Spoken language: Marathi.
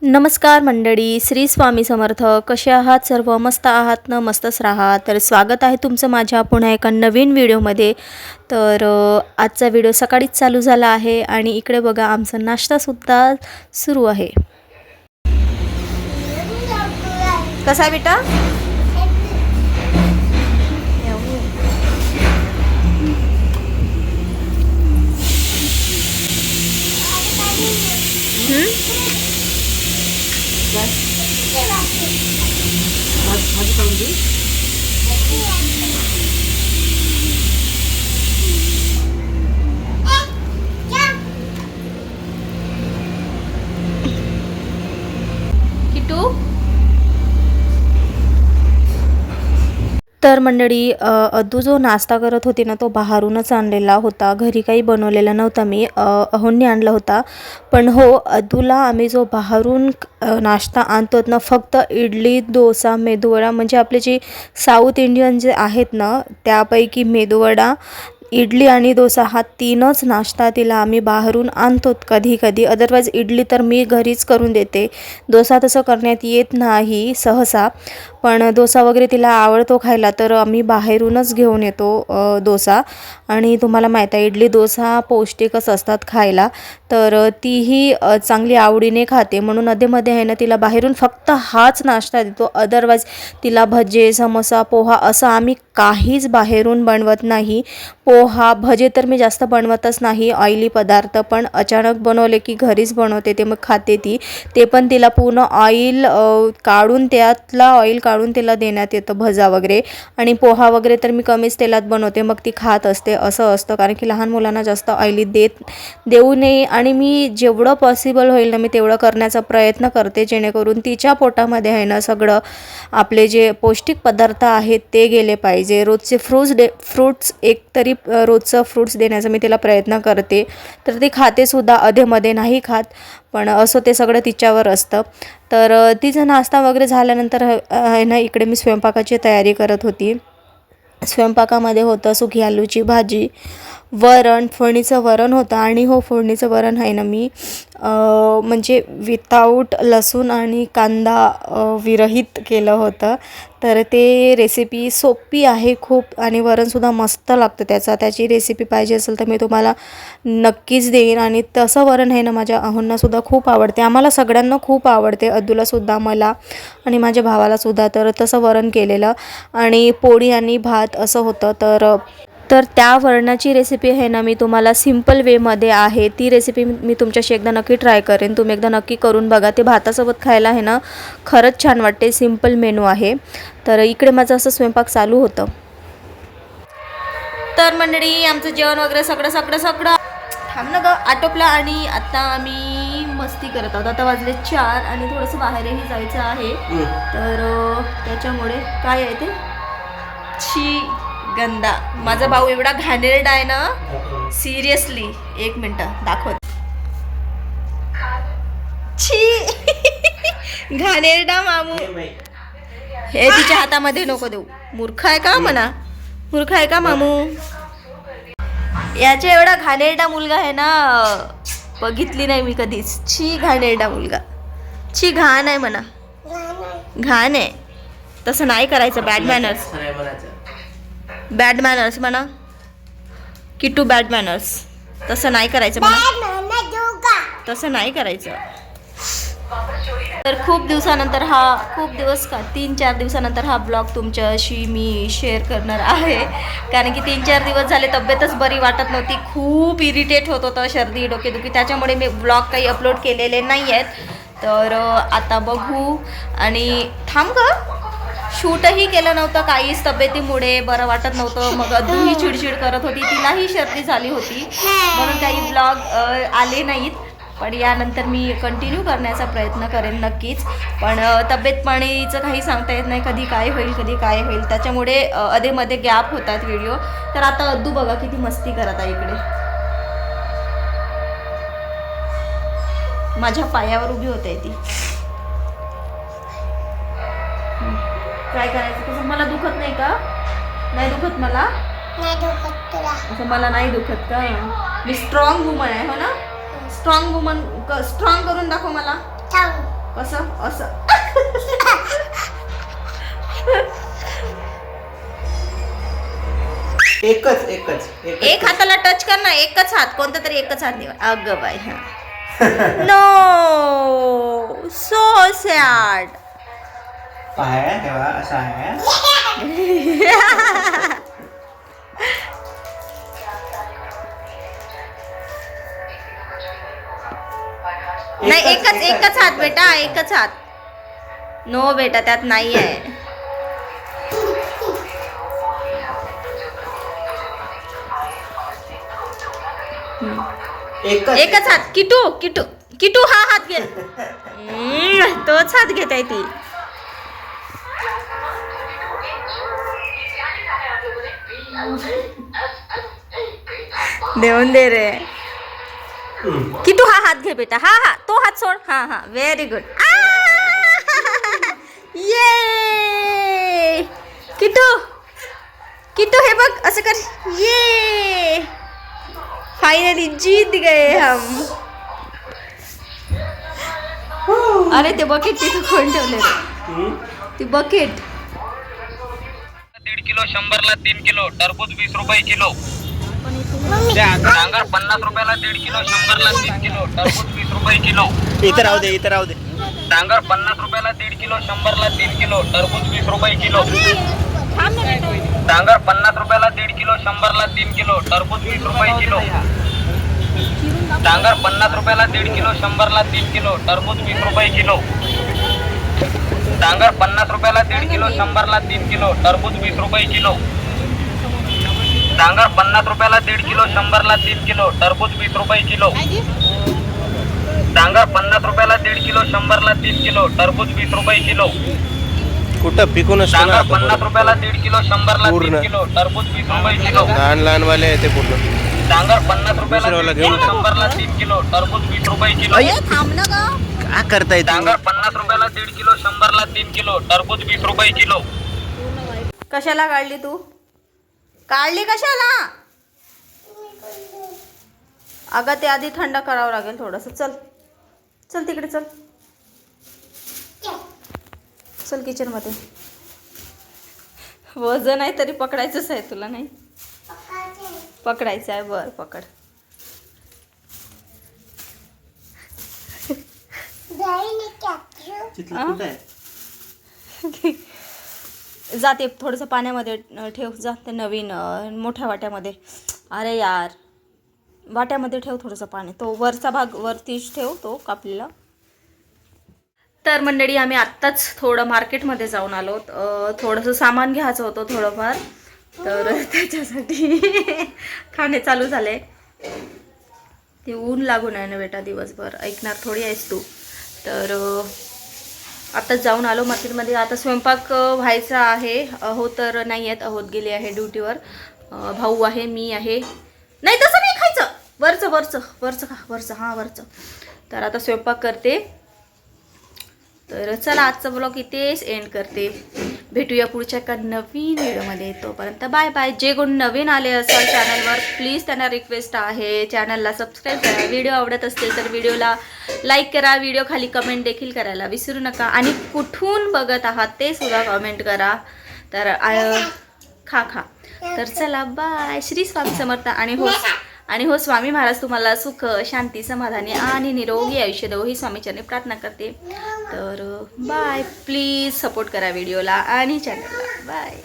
नमस्कार मंडळी, श्री स्वामी समर्थ. कसे आहात सर्व? मस्त आहात ना? मस्तच राहा. तर स्वागत आहे तुमचं माझ्या पुन्हा एका नवीन व्हिडिओमध्ये. तर आजचा व्हिडिओ सकाळीच चालू झाला आहे आणि इकडे बघा आमचा नाश्तासुद्धा सुरू आहे. कसा आहे बेटा? किटू. तर मंडळी अद्दू जो नाश्ता करत होती ना, तो बाहेरूनच आणलेला होता. घरी काही बनवलेला नव्हता मी. अहोंनी आणला होता. पण हो, अद्दूला आम्ही जो बाहेरून नाश्ता आणतो ना, फक्त इडली, डोसा, मेदूवडा, म्हणजे आपले जे साऊथ इंडियन जे आहेत ना, त्यापैकी मेदूवडा, इडली आणि डोसा हा तीनच नाश्ता तिला आम्ही बाहेरून आणतो कधी कधी. अदरवाईज इडली तर मी घरीच करून देते. डोसा तसं करण्यात येत नाही सहसा, पण डोसा वगैरे तिला आवडतो खायला, तर आम्ही बाहेरूनच घेऊन येतो डोसा. आणि तुम्हाला माहीत आहे इडली डोसा पौष्टिकच असतात खायला, तर तीही चांगली आवडीने खाते. म्हणून अधेमध्ये आहे ना, तिला बाहेरून फक्त हाच नाश्ता देतो. अदरवाईज तिला भजे, समोसा, पोहा असं आम्ही काहीच बाहेरून बनवत नाही. पोहा, भजे तर मी जास्त बनवतच नाही, ऑइली पदार्थ. पण अचानक बनवले की घरीच बनवते ते, मग खाते ती. ते पण तिला पूर्ण ऑइल काढून, त्यातला ऑइल काढून तिला देण्यात येतं भजा वगैरे. आणि पोहा वगैरे तर मी कमीच तेलात बनवते, मग ती खात असते. असं असतं, कारण की लहान मुलांना जास्त ऑइली देऊ नये. आणि मी जेवढं पॉसिबल होईल ना, मी तेवढं करण्याचा प्रयत्न करते, जेणेकरून तिच्या पोटामध्ये आहे ना सगळं आपले जे पौष्टिक पदार्थ आहेत ते गेले पाहिजे. रोजचे फ्रूट्स एक तरी रोजचं फ्रूट्स देण्याचा मी तिला प्रयत्न करते. तर ती खातेसुद्धा, अधेमध्ये नाही खात, पण असं ते सगळं तिच्यावर असतं. तर तिचा नाश्ता वगैरे झाल्यानंतर आहे ना, इकडे मी स्वयंपाकाची तयारी करत होती. स्वयंपाकामध्ये होतं सुकी आलूची भाजी, वरण, फोडणीचं वरण होतं. आणि हो, फोडणीचं वरण आहे ना मी म्हणजे विथआउट लसूण आणि कांदा विरहित केलं होतं. तर ते रेसिपी सोपी आहे खूप, आणि वरणसुद्धा मस्त लागतं त्याची रेसिपी पाहिजे असेल तर मी तुम्हाला नक्कीच देईन. आणि तसं वरण आहे ना, माझ्या अहोंनासुद्धा खूप आवडते. आम्हाला सगळ्यांना खूप आवडते, अद्दूलासुद्धा, मला आणि माझ्या भावालासुद्धा. तर तसं वरण केलेलं, आणि पोळी आणि भात असं होतं. तर त्या वरणाची रेसिपी आहे ना, मी तुम्हाला सिम्पल वेमध्ये आहे. ती रेसिपी मी तुमच्याशी एकदा नक्की ट्राय करेन. तुम्ही एकदा नक्की करून बघा. ते भातासोबत खायला आहे ना, खरंच छान वाटते. सिम्पल मेनू आहे. तर इकडे माझं असं स्वयंपाक चालू होतं. तर मंडळी, आमचं जेवण वगैरे सगळं थांब ना ग, आटोपलं. आणि आता आम्ही मस्ती करत आहोत. आता वाजले 4 आणि थोडंसं बाहेरही जायचं आहे. तर त्याच्यामुळे काय आहे ते, छी गंदा. माझा भाऊ एवढा घाणेरडा आहे ना, सिरियसली. एक मिनटं दाखवत. छी घाणेरडा मामू. हे तिच्या हातामध्ये नको देऊ. मूर्ख आहे का म्हणा, मूर्ख आहे का मामू? याच्या एवढा घाणेरडा मुलगा आहे ना, बघितली नाही मी कधीच. छी घाणेरडा मुलगा. छी घाण आहे म्हणा, घाण आहे. तसं नाही करायचं. बॅड मॅनर्स म्हणा किटू, बॅड मॅनर्स. तसं नाही करायचं म्हणा, तसं नाही करायचं. तर खूप दिवसानंतर 3-4 दिवसानंतर हा ब्लॉग तुमच्याशी मी शेअर करणार आहे. कारण की 3-4 दिवस झाले तब्येतच बरी वाटत नव्हती. खूप इरिटेट होत होतं, सर्दी, डोकेदुखी. त्याच्यामुळे मी ब्लॉग काही अपलोड केलेले नाही आहेत. तर आता बघू. आणि थांब ग, शूटही केलं नव्हतं काहीच तब्येतीमुळे, बरं वाटत नव्हतं. मग अद्दूही चिडचिड करत होती, तिलाही सर्दी झाली होती, म्हणून काही ब्लॉग आले नाहीत. पण यानंतर मी कंटिन्यू करण्याचा प्रयत्न करेन नक्कीच. पण तब्येत पाणीचं काही सांगता येत नाही, कधी काय होईल. त्याच्यामुळे अधेमध्ये गॅप होतात व्हिडिओ. तर आता अद्दू बघा किती मस्ती करत आहे इकडे. माझ्या पायावर उभी होते ती. काय करायचं तसं? मला दुखत नाही का? नाही दुखत मला? नाही दुखत तुला? असं मला नाही दुखत का? मी स्ट्रॉंग वुमन आहे, हो ना? Strong woman. स्ट्रॉंग करून दाखव मला. असं असं एक हाताला टच कर ना, एकच हात, कोणता तरी एकच हात निवड. अगं बाई, हा नो, सो सॅड. पाय तेव्हा असं आहे. नाही, एकच हात बेटा, एकच हात. नो बेटा, त्यात नाही आहे. एकच हात. किटू किटू किटू, हा हात घे. तोच हात घेत आहे ती. देऊन दे रे. किटू हा हात घे बेटा, हा हा, तो हात सोड. हा हा, व्हेरी गुड. ये किटू किटू, हे बघ असं कर. ये फाइनली जीत गए हम. अरे ते बकेट तिथं कोण ठेवले रे? ती बकेट. 1.5 किलो 100 ला 3 किलो, टरबूज 20 रुपये किलो. डांगर 50 रुपयाला 1.5 किलो 100 ला 3 किलो, टरबूज 20 रुपये किलो. इथं राहू दे, इथं राहू दे. डांगर 50 रुपयाला 1.5 किलो 100 ला 3 किलो, टरबूज 20 रुपये किलो. डांगर 50 रुपयाला 1.5 किलो 100 ला 3 किलो, टरबूज 20 रुपये किलो. डांगर 50 रुपयाला 1.5 किलो 100 ला 3 किलो, टरबूज 20 रुपये किलो. डांगर 50 रुपयाला 1.5 किलो 100 ला 3 किलो, टरबूज 20 रुपये किलो. डांगर 50 रुपयाला 1.5 किलो 100 ला 3 किलो, टरबूज 20 रुपये किलो. डांगर 50 रुपयाला 1.5 किलो 100 ला 3 किलो, टरबूज 20 रुपये किलो. कुठं पिकून असतं ना डांगर 50 रुपयाला 1.5 किलो 100 ला 3 किलो, टरबूज 20 रुपये किलो. लहान वाले आहे ते पूर्ण. डांगर 50 रुपयाला 1.5 किलो 100 ला 3 किलो, टरबूज 20 रुपये किलो. थांब ना ग. काय करताय डांगर 50 रुपयाला 1.5 किलो 100 ला 3 किलो, टरबूज 20 रुपये किलो. कशाला काढली तू? काढली कशाला? अगं ते आधी थंड करावं लागेल थोडंसं. चल चल तिकडे चल. चल किचन मध्ये. वजन आहे तरी पकडायचंच आहे तुला, नाही पकडायचं आहे. बर पकड. जाते थोडंसं पाण्यामध्ये ठेव जा. ते नवीन मोठ्या वाट्यामध्ये. अरे यार, वाट्यामध्ये ठेव थोडंसं पाणी. तो वरचा भाग वरतीच ठेव, तो कापलेला. तर मंडळी, आम्ही आत्ताच थोडं मार्केटमध्ये जाऊन आलो. थोडंसं सामान घ्यायचं होतं थोडंफार, तर त्याच्यासाठी खाणे चालू झाले. ते ऊन लागून आहे ना बेटा दिवसभर, ऐकणार थोडी आहेस तू. तर आत्ताच जाऊन आलो मार्केटमध्ये. आता स्वयंपाक व्हायचा आहे. अहो तर नाही आहेत, अहोत गेले आहे ड्युटीवर. भाऊ आहे, मी आहे. नाही तसं नाही खायचं, वरचं वरचं वरचं खा, वरचं. हां वरचं. तर आता स्वयंपाक करते. तर चला, आजचा ब्लॉग इथेच एंड करते. भेटूया पुढच्या एका नवीन व्हिडिओमध्ये. तोपर्यंत बाय बाय. जे कोण नवीन आले असाल चॅनलवर, प्लीज त्यांना रिक्वेस्ट आहे चॅनलला सबस्क्राईब करा. व्हिडिओ आवडत असतील तर व्हिडिओला लाईक करा. व्हिडिओ खाली कमेंट देखील करायला विसरू नका. आणि कुठून बघत आहात ते सुद्धा कमेंट करा. तर खा. तर चला बाय. श्री स्वामी समर्थ. आणि हो स्वामी महाराज तुम्हाला सुख, शांती, समाधानी आणि निरोगी आयुष्य देवो ही स्वामीचरणी प्रार्थना करते. तर बाय. प्लीज सपोर्ट करा व्हिडिओला आणि चॅनलला. बाय.